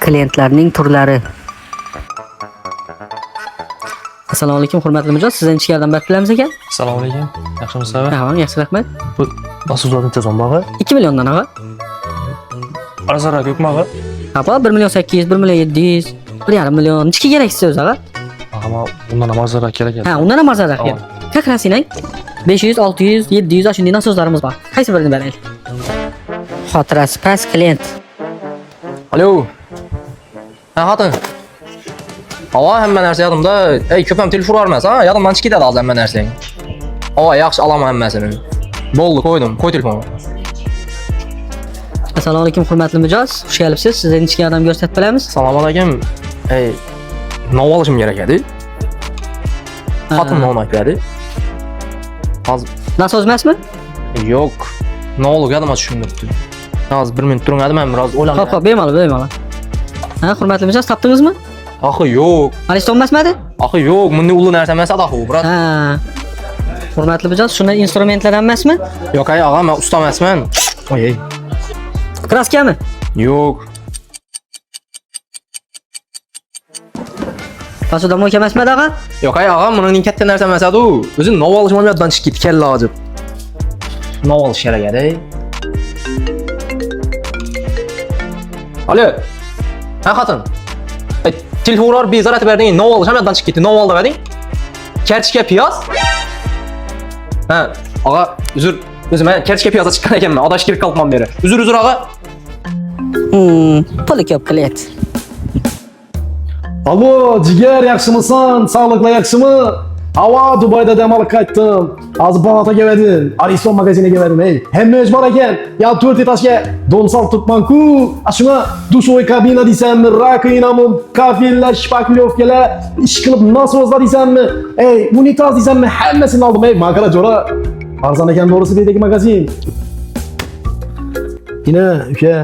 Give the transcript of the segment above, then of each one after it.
Klientlarning turlari. Assalomu alaykum, hurmatli mijoz. Sizdan ichkaridan bir bilamiz ekan. Assalomu alaykum. Yaxshimisiz aka? Ha, yaxshi rahmat. Bu mahsulotni tezon bag'i? 2 milliondan ag'a. Arzonroq ko'pmi ag'a? Ha, 1 million 800, 1 million 700, 1,5 million. Nechiga kerak sizga o'zi ag'a? Ammo bundan ham arzonroq kerak edi. Ha, undan ham arzonroq kerak. Как раз inang. 500, 600, 700 shunday nasozlarimiz bor. Qaysi birini beraylik? Xotirasi past klient. Alo. Ha xotin. Ava hamma narsa yodimda. Ey, ko'p ham telefon urmas, ha? Yodimdan chiqib ketadi hozir hamma narsang. Ava yaxshi olaman hammasini. Bo'ldi, qo'ydim. Qo'y telefonni. Assalomu alaykum, hurmatli mijoz. Xush kelibsiz. Sizdan ichkaridan ko'rsatib bilamiz. Assalomu alaykum. Ey, nov olishim kerak edi. Xotin novni aytadi. Hozir Nasoz emasmi? yo'q. Novli yodimga tushunibdi. Hozir 1 minut turing, men biroz o'ylanib. Xo'p, bemalol. Ha, hurmatli mijoz, topdingizmi? Axı yo'q. Aliston emasmidi? Axı yo'q, bunday ulu narsa emas adaxu, biroz. Ha. Hurmatli mijoz, shunday instrumentlardan emasmi? Yo'q, ay, og'a, men usta emasman. Oy. Kraskami? Yo'q. Pasoda mo'ka emasmidi ag'a? Yo'q, ay, og'a, buning katta narsa emas edi u. O'zi nov olishim ham yoddan chiqib ketdi, kalla hojib. Nov olish kerak edi. Alo. Ha, xotin. Telefonlar bezor etib berding, nov olish ham yoddan chiqib ketdi. Nov oldi berding? Kartochka piyoz? Ha, og'a, uzr. O'zi men kartochka piyoz chiqqan ekanman. Odash kirib qolibman beri. Uzr, og'a. Puli ko'p klient. Alo, jigar yaxshimisan? Sağlıkla yaxshimi? Hava Dubayda demoqqa qaytdim. Hozir Bolataga keldim. Ariston magaziniga keldim. Ey, hamma ish bor ekan. Ya 4 etajga domsal tutman-ku. Shuna dushoy kabina deysanmi, rakinami, kafellar, shpaklyovkalar, ish qilib nasozlar deysanmi? Ey, unitaz deysanmi? Hammasini oldim. Ey, makara jo'ra. Arzon ekan to'g'risi bedagi magazin. Yine uka.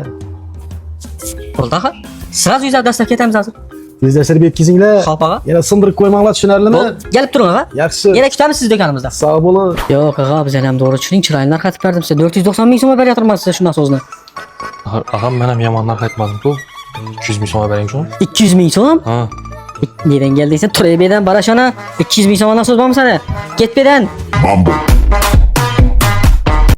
Bo'ldi ag'a. Sraz yuzab dastlab ketamiz hozir. Tezlashtirib yetkizinglar. Xo'p ag'a. Yana sindirib qo'ymanglar, tushunarlimi? Kelib turing ag'a. Yaxshi. Yana kutamiz siz do'konimizda. Sog' bo'ling. Yo'q ag'a, biz ham to'g'ri tushuning, chiroyli narx aytib berdim sizga. 490 ming so'm beryapman sizga shundan so'zni. Ag'am men ham yomon narx aytmadim-ku. 200 ming so'm bering shuni. 200 ming so'm? Ha. Neden geldiysen Turebe'den Baraşan'a 200 ming so'mdan so'z bo'lmasa, ket bedan. Mambo.